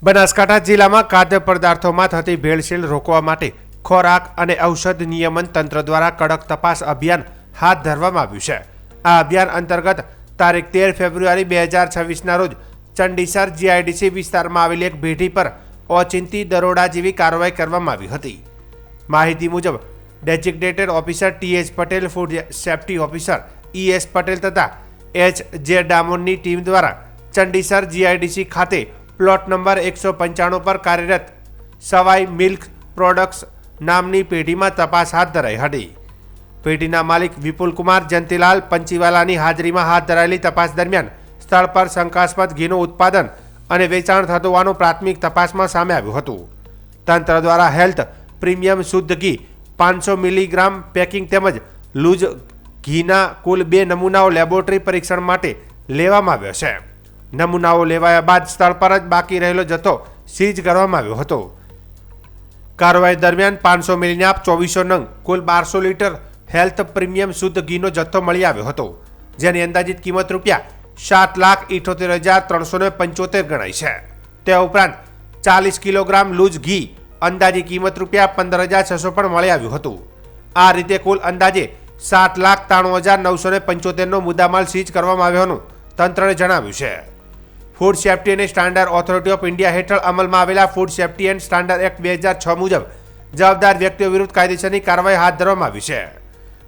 બનાસકાંઠા જિલ્લામાં ખાદ્ય પદાર્થોમાં થતી ભેળસેળ રોકવા માટે ખોરાક અને ઔષધ નિયમન તંત્ર દ્વારા કડક તપાસ અભિયાન હાથ ધરવામાં આવ્યું છે। આ અભિયાન અંતર્ગત તારીખ 13 ફેબ્રુઆરી 2026ના રોજ ચંડીસર જીઆઈડીસી વિસ્તારમાં આવેલી એક ભેટી પર ઓચિંતી દરોડા જેવી કાર્યવાહી કરવામાં આવી હતી। માહિતી મુજબ designated officer TH Patel, food safety officer ES Patel તથા એચ.જે. ડામોરની ટીમ દ્વારા ચંડીસર જીઆઈડીસી ખાતે પ્લોટ નંબર 195 પર કાર્યરત સવાઈ મિલ્ક પ્રોડક્ટ્સ નામની પેઢીમાં તપાસ હાથ ધરાઈ હતી। પેઢીના માલિક વિપુલકુમાર જંતીલાલ પંચીવાલાની હાજરીમાં હાથ ધરાયેલી તપાસ દરમિયાન સ્થળ પર શંકાસ્પદ ઘીનું ઉત્પાદન અને વેચાણ થતું હોવાનું પ્રાથમિક તપાસમાં સામે આવ્યું હતું। તંત્ર દ્વારા હેલ્થ પ્રીમિયમ શુદ્ધ ઘી 500 મિલીગ્રામ પેકિંગ તેમજ લૂઝ ઘીના કુલ 2 નમૂનાઓ લેબોરેટરી પરીક્ષણ માટે લેવામાં આવ્યો છે। નમૂનાઓ લેવાયા બાદ સ્થળ પર જ બાકી રહેલો જથ્થો સીઝ કરવામાં આવ્યો હતો। કાર્યવાહી દરમિયાન 500 મિલીના 2400 નંગ કુલ 1200 લીટર હેલ્થ પ્રીમિયમ શુદ્ધ ઘીનો જથ્થો મળી આવ્યો હતો, જેની અંદાજિત કિંમત ₹7,78,375 ગણાય છે। તે ઉપરાંત 40 કિલોગ્રામ લૂઝ ઘી અંદાજે કિંમત ₹15,600 પણ મળી આવ્યું હતું। આ રીતે કુલ અંદાજે 7,93,975નો મુદ્દામાલ સીઝ કરવામાં આવ્યો હોવાનું તંત્રએ જણાવ્યું છે। ફૂડ સેફ્ટી અને સ્ટાન્ડર્ડ ઓથોરિટી ઓફ ઇન્ડિયા હેઠળ અમલમાં આવેલા food safety and standard act 2006 મુજબ જવાબદાર વ્યક્તિઓ વિરુદ્ધ કાયદેસરની કાર્યવાહી હાથ ધરવામાં આવી છે।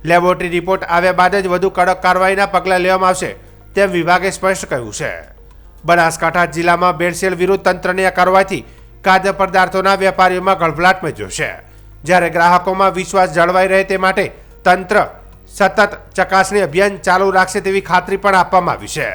લેબોરેટરી રિપોર્ટ આવ્યા બાદ જ વધુ કડક કાર્યવાહીના પગલાં લેવામાં આવશે તેમ વિભાગે સ્પષ્ટ કહ્યું છે। બનાસકાંઠા જિલ્લામાં ભેળસેળ વિરુદ્ધ તંત્રની આ કાર્યવાહીથી ખાદ્ય પદાર્થોના વેપારીઓમાં ગળભળાટ મચ્યો છે, જ્યારે ગ્રાહકોમાં વિશ્વાસ જળવાઈ રહે તે માટે તંત્ર સતત ચકાસણી અભિયાન ચાલુ રાખશે તેવી ખાતરી પણ આપવામાં આવી છે।